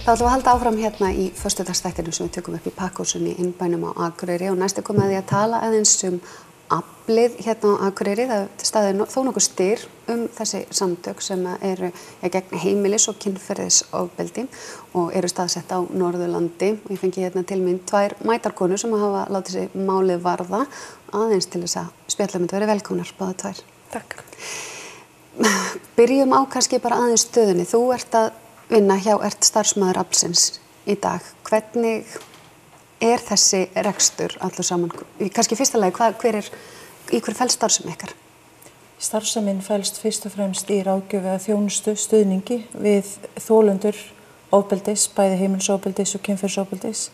Þá ætlum við að halda áfram hérna í föstudagsþættinum sem við tökum upp í Pakkhúsinu í innbænum á Akureyri og næst komið að því að tala aðeins aflið hérna á Akureyri. Það staðið þó nokkuð styr þessi samtök sem eru gegn heimilis- og kynferðisofbeldi og eru staðsett á Norðurlandi. Og ég fengi hérna til mín 2 mætarkonur sem hafa látið sig málið varða aðeins til þess að spjalla með verið velkomnar, báðar 2. Takk. Byrjum á kannski bara aðeins stöðunni. Þú ert að vinna ert starfsmaður aflsins í dag. Hvernig þessi rekstur allur saman? Kannski fyrsta lagi, í hver felst starfsemi ykkar? Starfsemin felst fyrst og fremst í ráðgjöf eða þjónustu stuðningi við þolendur ofbeldis, bæði heimilisofbeldis og kynferðisofbeldis.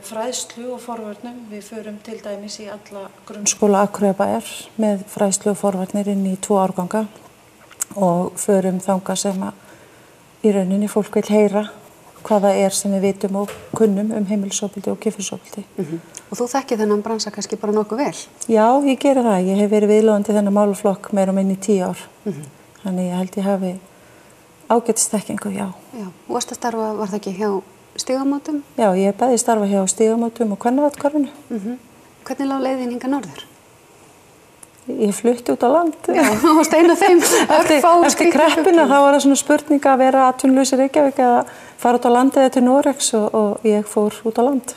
Fræðslu og forvarnum, við förum til dæmis í alla grunnskóla Akureyrarbæjar með fræðslu og forvarnir inn í 2 árganga og förum þangað sem að í rauninni fólk vil heyra hvað það sem við vitum og kunnum heimilisofbeldi og kynferðisofbeldi. Og þú þekkir þennan bransa kannski bara nokkuð vel? Já, ég geri það. Ég hef verið viðloðandi þennan málaflokk meira inn í 10 ár. Þannig ég held ég hafi ágætisþekkingu, já. Já, og varst að starfa, var það ekki hjá Stígamótum? Já, ég hef bæði starfa hjá Stígamótum og Kvennaathvarfinu. Hvernig lá leiðin hingað norður? Ég flutti út á land. Já, þú varst ein af þeim. Eftir kreppuna þá var það svona spurning að vera atvinnulaus í Reykjavík eða fara út á land eða til Noregs og ég fór út á land.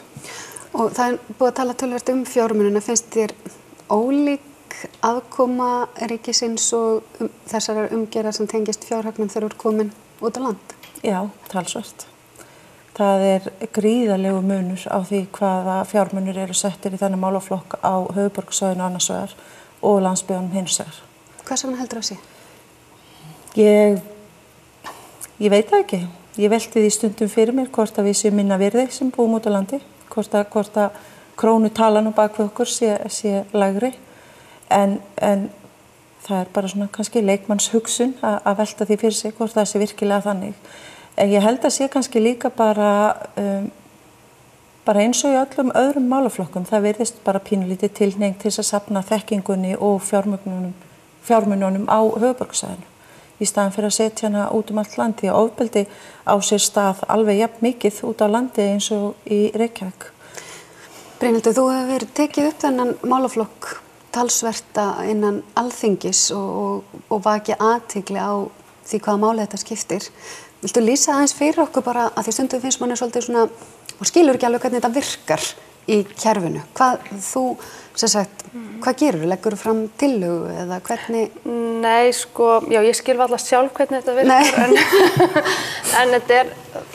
Og það búið að tala töluvert fjármunina. Finnst þér ólík aðkoma ríkisins og þessar umgerðar sem tengist fjárhagnum þegar þú ert komin út á land? Já, talsvert. Það gríðarlegu munur á því hvaða fjármunir eru settir í þennan málaflokk á höfuðborgarsvæðinu annars vegar og landsbyggðunum hins vegar. Hvers vegna heldur það sé? Ég veit það ekki. Ég velti því stundum fyrir mér hvort að við séum minna virði sem búum út á landi, hvort að krónutalan á bak við okkur sé lægri, en það bara svona kannski leikmannshugsun að velta því fyrir sig hvort það sé virkilega þannig. En ég held að sé kannski líka bara eins og í öllum öðrum málaflokkum, það virðist bara pínulítið tilhneiging til að safna þekkingunni og fjármununum á höfuðborgarsvæðinu í staðan fyrir að setja hana út allt landi og ofbeldi á sér stað alveg jafn mikið út á landi eins og í Reykjavík. Brynhildur, þú hefur verið tekið upp þennan málaflokk talsverta innan Alþingis og vakið athygli á því hvaða máli þetta skiptir. Viltu lýsa aðeins fyrir okkur bara að því stundum finnst manni svolítið svona og skilur ekki alveg hvernig þetta virkar í kerfinu? Hvað gerur? Leggur þú fram tillögu eða hvernig? Nei, já, ég skil varla sjálf hvernig þetta virkar en þetta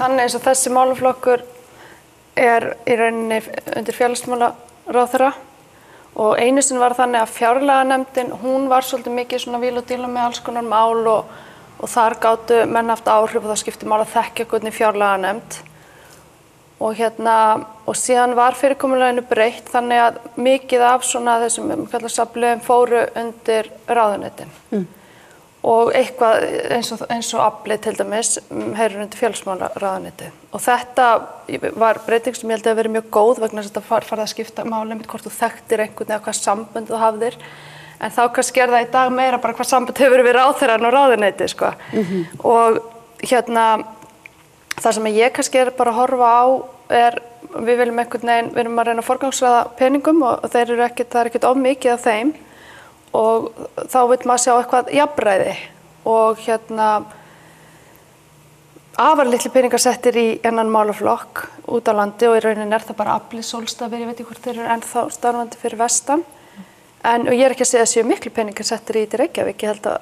þannig eins og þessi málaflokkur í rauninni undir félagsmálaráðherra og einu sinni var þannig að fjárlaganefndin, hún var svolítið mikið svona víl og díla með alls konar mál og þar gátu menn haft áhrif og það skipti mál að þekkja hvernig fjárlaganefnd og síðan var fyrirkomulaginu breytt þannig að mikið af svona þessum safnliðum fóru undir ráðuneytin og eitthvað eins og aflið til dæmis heyrir undir félagsmálaráðuneyti og þetta var breyting sem ég held að verið mjög góð vegna þess að þetta farið að skipta máli mitt hvort þú þekktir einhvern eða hvað sambönd þú hafðir en þá kannski það í dag meira bara hvað sambönd hefur við ráðherrann og ráðuneyti og það sem ég kannski bara að horfa á við viljum einhvern veginn, við erum að reyna að forgangsraða peningum og það ekkert of mikið af þeim og þá vill maður sjá eitthvað jafnræði og afar litli peningar settir í ennan málaflokk út á landi og í rauninni það bara aflið sólstafir, ég veit ekki hvort þeir eru ennþá starfandi fyrir vestan og ég ekki að segja að séu miklu peningar settir í Reykjavík, ég held að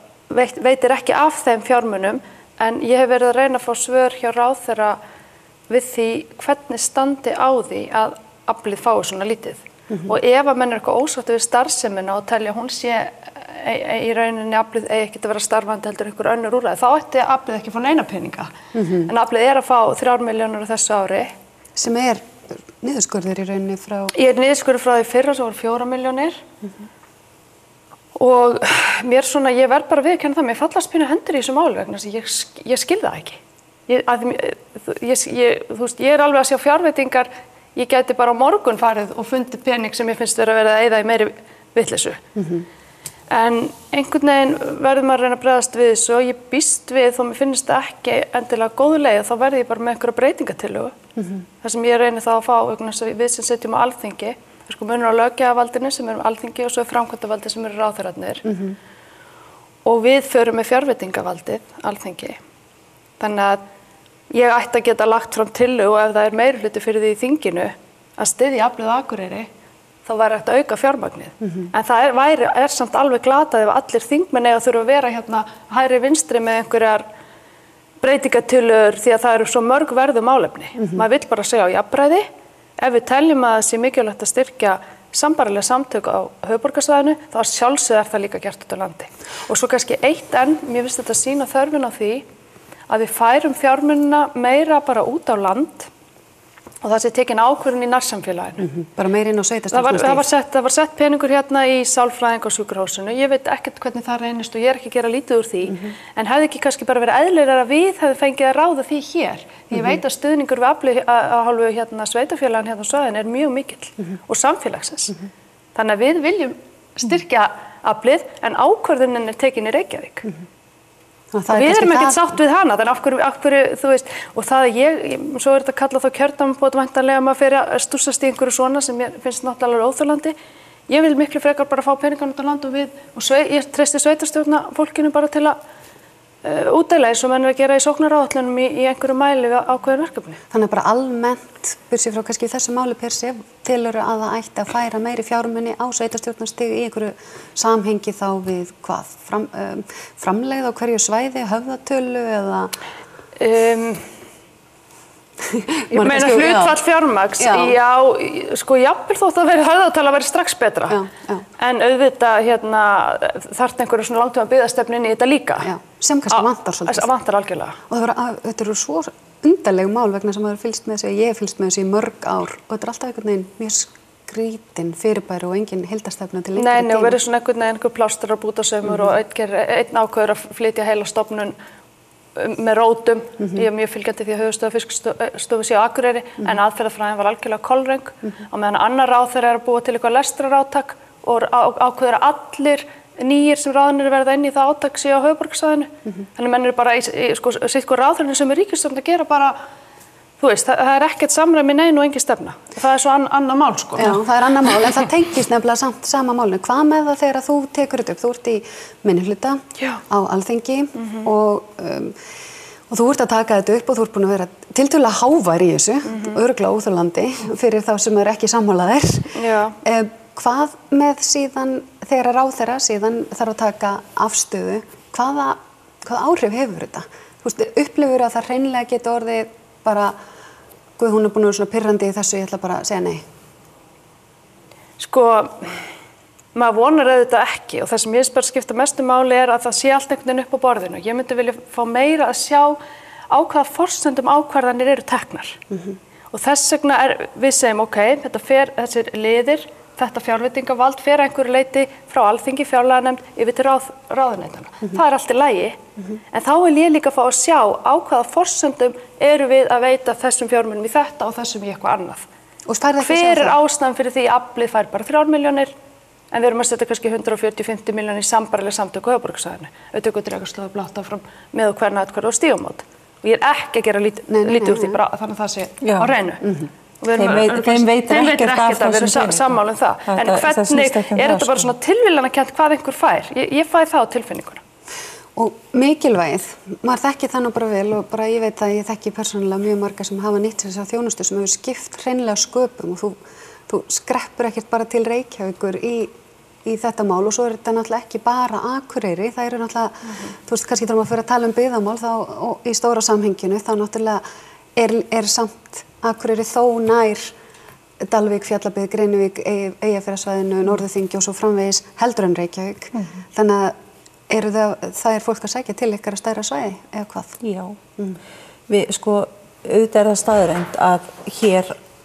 veitir ekki af þeim fjármunum en ég hef verið að reyna að fá svör hjá ráðherra við því hvernig standi á því að aflið fái svona lítið og ef að menn eitthvað ósáttu við starfsemina og telja hún sé í rauninni aflið ekki að vera starfandi heldur einhver önnur úrræði, þá ætti aflið ekki að fá neina peninga en aflið að fá 3 milljónir á þessu ári sem niðurskurður í rauninni frá? Ég niðurskurður frá því fyrra sem voru 4 milljónir og mér ég verð bara viðurkenna það, mér fallast pínu hendur í þessu máli vegna þess að ég skil það ekki. Ég alveg að sjá fjárveitingar, ég gæti bara á morgun farið og fundið pening sem ég finnst vera að eyða í meiri vitleysu. En einhvern veginn verður maður að reyna að bregðast við þessu og ég býst við, þó mér finnst það ekki endilega góðu leið, þá verð ég bara með einhverja breytingatillögu. Það sem ég reyni þá að fá, við sem setjum á Alþingi, það er sko munur á löggjafarvaldinu sem er Alþingi og svo er framkvæmdarvaldið sem eru ráðherrarnir. Og við förum með fjárveitingavaldið, Alþingi. Þannig að ég ætti að geta lagt fram tillögu og ef það er meirihluti fyrir því í þinginu að styðja aflið á Akureyri, þá væri hægt að auka fjármagnið. En það er samt alveg glatað ef allir þingmenn eiga þurfa að vera hérna hægri vinstri með einhverjar breytingatillögur því að það eru svo mörg verðu málefni. Maður vill bara segja á jafnræði, ef við teljum að það sé mikilvægt að styrkja sambærilega samtök á höfuðborgarsvæðinu, þá sjálfsögðu það líka gert út á landi. Og svo kannski eitt enn, mér finnst þetta sýna þörfin á því að við færum fjármunina meira bara út á land og það sé tekin ákvörðun í nærsamfélaginu. Bara meira inn á sveitarstjórnarstig. Það var sett peningur hérna í sálfræðing á sjúkrahúsinu. Ég veit ekkert hvernig það reynist og ég er ekki að gera lítið úr því. En hefði ekki kannski bara verið eðlilegra að við hefði fengið að ráða því hér. Ég veit að stuðningur við afli að hálfu hérna sveitarfélagin hérna á svæðinu er mjög mikill og samfélagsins. Þannig að við viljum styrkja aflið en ákvörðunin er tekin í Reykjavík. Við erum ekkert sátt við hana, þannig af hverju, þú veist, og það svo er þetta kallað þá kjördæmabót væntanlega maður fyrir að stússast í einhverju svona sem ég finnst náttúrulega óþolandi. Ég vil miklu frekar bara fá peningan út á land og ég treysti sveitarstjórna fólkinu bara til að útdeila eins og menn að gera í sóknaráætlunum í einhverju mæli við ákveðin verkefni. Þannig bara almennt, burtséð frá kannski þessu máli per se, tilurðu að það ætti að færa meiri fjármuni á sveitarstjórnarstig í einhverju samhengi þá við hvað? Framlegð á hverju svæði, höfðatölu eða? Ég meina hlutfall fjármagns, já, sko jafnvel þótt að höfðatala væri strax betra. En auðvitað þarf einhverju svona langtíma byggðastefnu inn í þetta líka. Sem kannski vantar svolítið. Vantar algjörlega. Og þetta eru svo undarleg mál vegna sem maður fylgst með þessu, ég hef fylgst með þessu í mörg ár og þetta er alltaf einhvern veginn mjög skrítin fyrirbæri og engin heildarstefna til lengri tíma. Nei, og verður svona einhver plástur á bútasaumur og einn ákveður að flytja heila stofnun með rótum. Ég er mjög fylgjandi því að höfuðstöð Fiskistofu sé á Akureyri en aðferðafræðin var algjörlega kolröng og meðan annar ráðherra er að búa til eitthvað lestrarátak og ákveður að allir nýjir sem ráðnir verða inn í það átak sé á höfuðborgarsvæðinu. Þannig menn eru bara sitt hvað ráðherrinu sem er ríkisstjórn að gera bara, þú veist, það er ekkert samræmi nein og engin stefna. Það er svo annað mál, sko. Já, það er annað mál, en það tengist nefnilega samt sama málinu. Hvað með það þegar þú tekur þetta upp? Þú ert í minnihluta á Alþingi og þú ert að taka þetta upp og þú ert búin að vera tiltölulega hávær í þessu, örugglega óþolandi fyrir þá sem er ekki sammálaðir. Hvað með síðan, þegar ráðherra síðan þarf að taka afstöðu, hvaða áhrif hefur þetta? Þú veist, upplifur að það hreinlega geti orðið bara, guð, hún er búin að vera svona pirrandi í þessu, ég ætla bara að segja nei? Sko, maður vonar auðvitað ekki og það sem ég bara skipta mestu máli er að það sé allt einhvern veginn upp á borðinu. Ég myndi vilja fá meira að sjá á hvaða forsendum ákvarðanir eru teknar. Og þess vegna við segjum, ok, þessir liðir, þetta fjárveitingavald fer einhverju leyti frá Alþingi, fjárlaganefnd yfir til ráðuneytanna. Það er allt í lagi, en þá vil ég líka fá að sjá á hvaða forsendum eru við að veita þessum fjármunum í þetta og þessum í eitthvað annað. Hver er ástæðan fyrir því að aflið fær bara 3 milljónir, en við erum að setja kannski 140-50 milljónir í sambærileg samtök á höfuðborgarsvæðinu. Auðvitað Drekastöð og Blátt áfram með og hvernig aðkvæða og Stígamót. Og ég er ekki að gera lítið úr því bara þannig að það sé á hreinu. Þeim veitir ekkert af að vera sammála um það. En hvernig er þetta bara svona tilviljanakennt hvað einhver fær? Ég fæ það á tilfinninguna. Og mikilvægið, maður þekki það nú bara vel og bara ég veit að ég þekki persónulega mjög marga sem hafa nýtt þess að þjónustu sem hefur skipt hreinlega sköpum og þú skreppur ekkert bara til Reykjavíkur í þetta mál og svo er þetta náttúrulega ekki bara Akureyri, það eru náttúrulega, þú veist, kannski þarf maður að fyrir að tala um byggðamál þá og í stóra samhenginu þá náttúrulega er samt Akureyri þó nær Dalvík, Fjallabyggð, Grenivík, Eyjafjarðarsvæðinu, Norðurþingi og svo framvegis heldur en Reykjavík. Þannig að það er fólk að sækja til ykkar að stærra svæði eða hvað? Já, auðvitað er það staðreynd að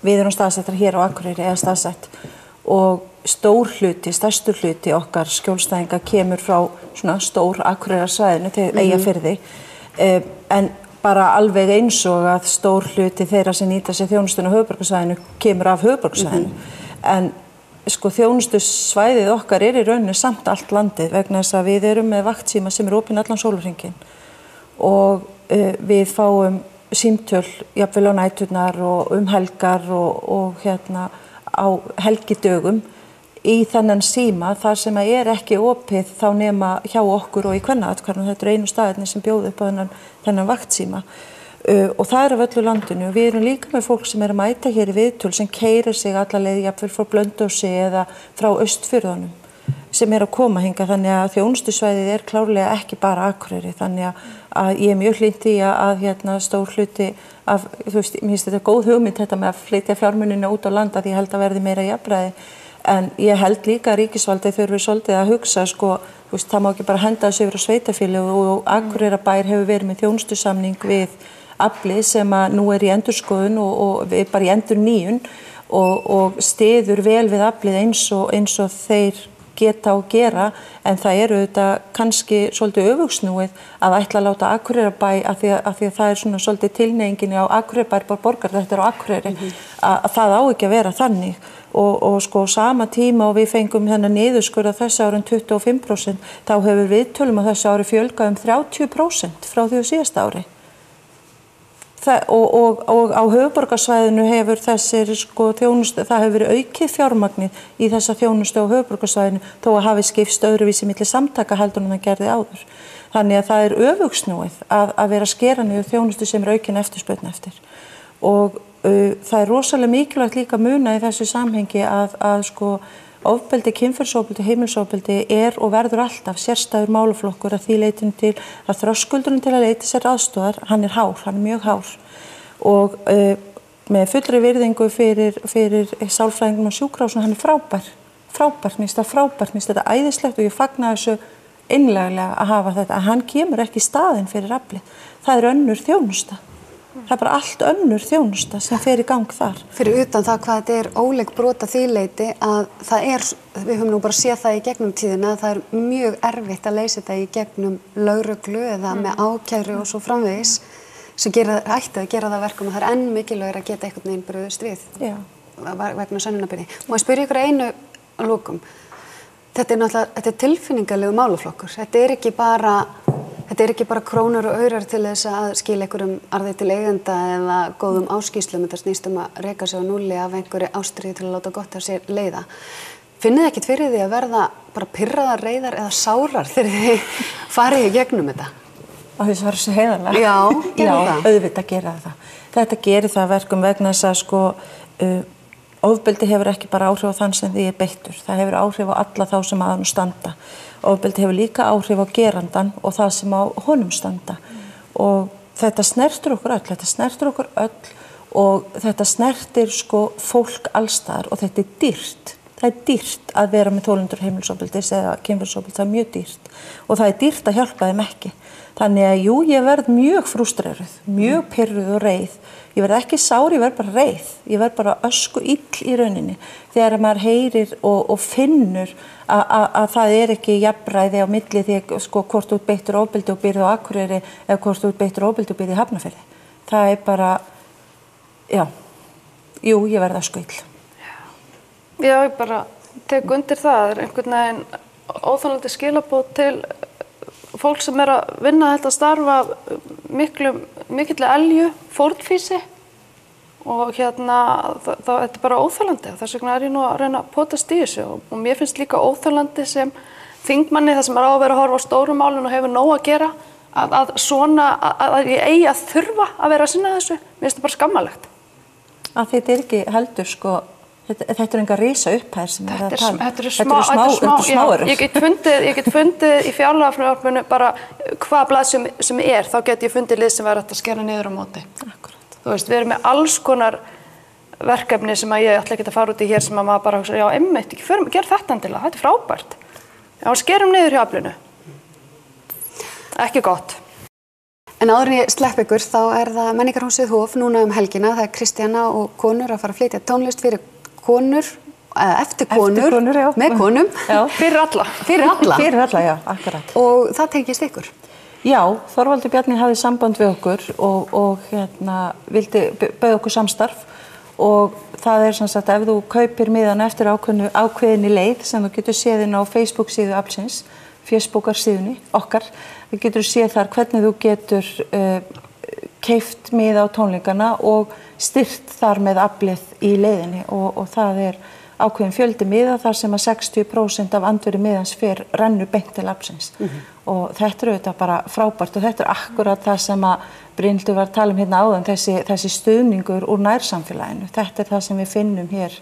við erum staðsettar hér á Akureyri eða staðsett og stærstur hluti okkar skjólstæðinga kemur frá svona stór Akureyrarsvæðinu til Eyjafirði en bara alveg eins og að stór hluti þeirra sem nýta sér þjónustuna á höfuðborgarsvæðinu kemur af höfuðborgarsvæðinu en sko þjónustusvæðið okkar í rauninni samt allt landið vegna þess að við erum með vaktsíma sem opin allan sólarhringinn og við fáum símtöl jafnvel á næturnar og helgar og hérna á helgidögum í þennan síma þar sem að ekki opið þá nema hjá okkur og í kvennaathvarfinu. Þetta einu staðirnir sem bjóða upp á þennan vaktsíma og það af öllu landinu. Við erum líka með fólk sem að mæta hér í viðtöl sem keyrir sig alla leið jafnvel frá Blönduósi eða frá Austfjörðunum sem að koma hingað þannig að þjónustusvæðið klárlega ekki bara Akureyri þannig að ég mjög hlynnt í að hérna stór hluti af, þú veist, mér finnst þetta góð hugmynd þetta með að flytja fjármunina út á landa því ég held að verði meira jafnræði en ég held líka að ríkisvaldið þurfi svolítið að hugsa sko, þú veist, það má ekki bara henda þessu yfir á sveitarfélög og Akureyrarbær hefur verið með þjónustusamning við aflið sem að nú í endurskoðun og við bara í endurnýjun og styður vel við aflið eins og þeir geta og gera en það þetta kannski svolítið öfugsnúið að ætla að láta Akureyrarbæ af því að það svona svolítið tilneigingin á Akureyrarbær borgar þetta á Akureyri að það á ekki að vera þannig og sko sama tíma og við fengum þennan niðurskurð á þessu ári 25% þá hefur viðtölum á þessu ári fjölgað 30% frá því á síðasta ári. Og á höfuðborgarsvæðinu hefur þessir sko þjónustu, það hefur verið aukið fjármagnið í þessa þjónustu á höfuðborgarsvæðinu þó að hafi skipst öðruvísi milli samtaka heldur en það gerði áður. Þannig að það öfugsnúið að vera að skera niður þjónustu sem aukin eftirspurn eftir. Og það rosalega mikilvægt líka að muna í þessu samhengi að sko ofbeldi, kynferðisofbeldi, heimilisofbeldi og verður alltaf sérstæður málaflokkur að því leytinu til að þröskuldurinn til að leita sér aðstoðar, hann er mjög hár og með fullri virðingu fyrir sálfræðingum og sjúkrahúsinu, hann frábær, mér finnst þetta æðislegt og ég fagna þessu innleglega að hafa þetta, að hann kemur ekki í staðinn fyrir aflið, það önnur þjónusta. Það bara allt önnur þjónusta sem fer í gang þar. Fyrir utan það hvað þetta óleg brot að því leyti að það við höfum nú bara séð það í gegnum tíðina að það mjög erfitt að leysa þetta í gegnum lögreglu eða með ákæru og svo framvegis sem ætti að gera það verkum og það enn mikilvægur að geta einhvern veginn brugðist við vegna sönnunarbyrði. Má ég spyrja ykkur einu að lokum. Þetta tilfinningalegu málaflokkur. Þetta ekki bara krónur og aurar til þess að skila einhverjum arði til eigenda eða góðum áskýrslum, þetta snýst að reka sig á núlli af einhverju ástríðu til að láta gott af sér leiða. Finnið ekkert fyrir því að verða bara pirraðar, reiðar eða sárar þegar þið farið í gegnum þetta? Á því svara svo heiðarlega. Já, auðvitað gera það. Þetta gerir það verkum vegna þess að sko ofbeldi hefur ekki bara áhrif á þann sem því beittur. Það hefur áhrif á alla þá sem að hann standa. Ofbeldi hefur líka áhrif á gerandan og það sem á honum standa. Og þetta snertir okkur öll, og þetta snertir sko fólk allstaðar og þetta dýrt. Það dýrt að vera með þolendur heimilisofbeldis eða kynferðisofbeldis, það mjög dýrt. Og það dýrt að hjálpa þeim ekki. Þannig að jú, ég verð mjög frústreruð, mjög pirruð og reið. Ég verð ekki sár, ég verð bara reið. Ég verð bara ösku ill í rauninni. Þegar maður heyrir og finnur að það ekki jafnræði á milli því sko hvort þú beittur ofbeldi og býrð á Akureyri eða hvort þú beittur ofbeldi og býrð í Hafnarfirði. Það bara, ég verð ösku ill. Já, ég bara tek undir það. Einhvern veginn óþolandi skilaboð til fólk sem að vinna þetta starfa mikilli elju, fórnfýsi og þetta bara óþolandi. Þess vegna ég nú að reyna að potast í þessu og mér finnst líka óþolandi sem þingmanni þar sem að vera að horfa á stóru málin og hefur nóg að gera að ég eigi að þurfa að vera að sinna þessu. Mér finnst þetta bara skammalegt. Að þetta ekki heldur sko. Þetta enga risa upphæðir sem að tala. Þetta eru smáur. Ég get fundið í fjárlagafrumvarpinu bara hvað blað sem þá get ég fundið lið sem væri hægt að skera niður á móti. Akkurat. Þú veist, við erum með alls konar verkefni sem að ég ætla ekki að fara út í hér sem að maður bara hugsa, einmitt, ger þetta endilega, þetta frábært. Skerum niður hjá aflinu. Ekki gott. En áður en ég slepp ykkur, þá það Menningarhúsið Hof núna helgina. Það Kristjana og konur að fara að flytja tónlist fyrir konur, eftir konur með konum. Já. Fyrir alla. Fyrir alla, já, akkurat. Og það tengist ykkur? Já, Þorvaldur Bjarni hafði samband við okkur og vildi bauð okkur samstarf og það sem sagt ef þú kaupir miðan eftir ákveðinni leið sem þú getur séð inn á Facebook síðu Aflsins, fésbókarsíðunni okkar, þú getur séð þar hvernig þú getur keypt miða á tónleikana og styrkt þar með aflið í leiðinni og það ákveðin fjöldi miða þar sem að 60% af andvirði miðans rennur beint til Aflsins og þetta auðvitað bara frábært og þetta akkurat það sem að Brynhildur var að tala hérna áðan, þessi stuðningur úr nærsamfélaginu. Þetta það sem við finnum hér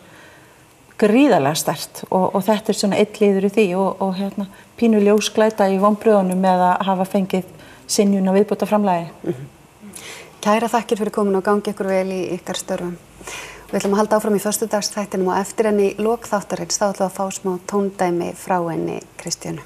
gríðarlega sterkt og þetta svona einn liður í því og hérna pínu ljósglæta í vonbrigðunum með að hafa fengið synjun á viðbótarframlagi. Kæra þakkir fyrir komin og gangi ykkur vel í ykkar störfum. Við ætlum að halda áfram í föstudagsþættinum og eftir henni lok þáttarins þá ætlum við að fá smá tóndæmi frá henni Kristjönu.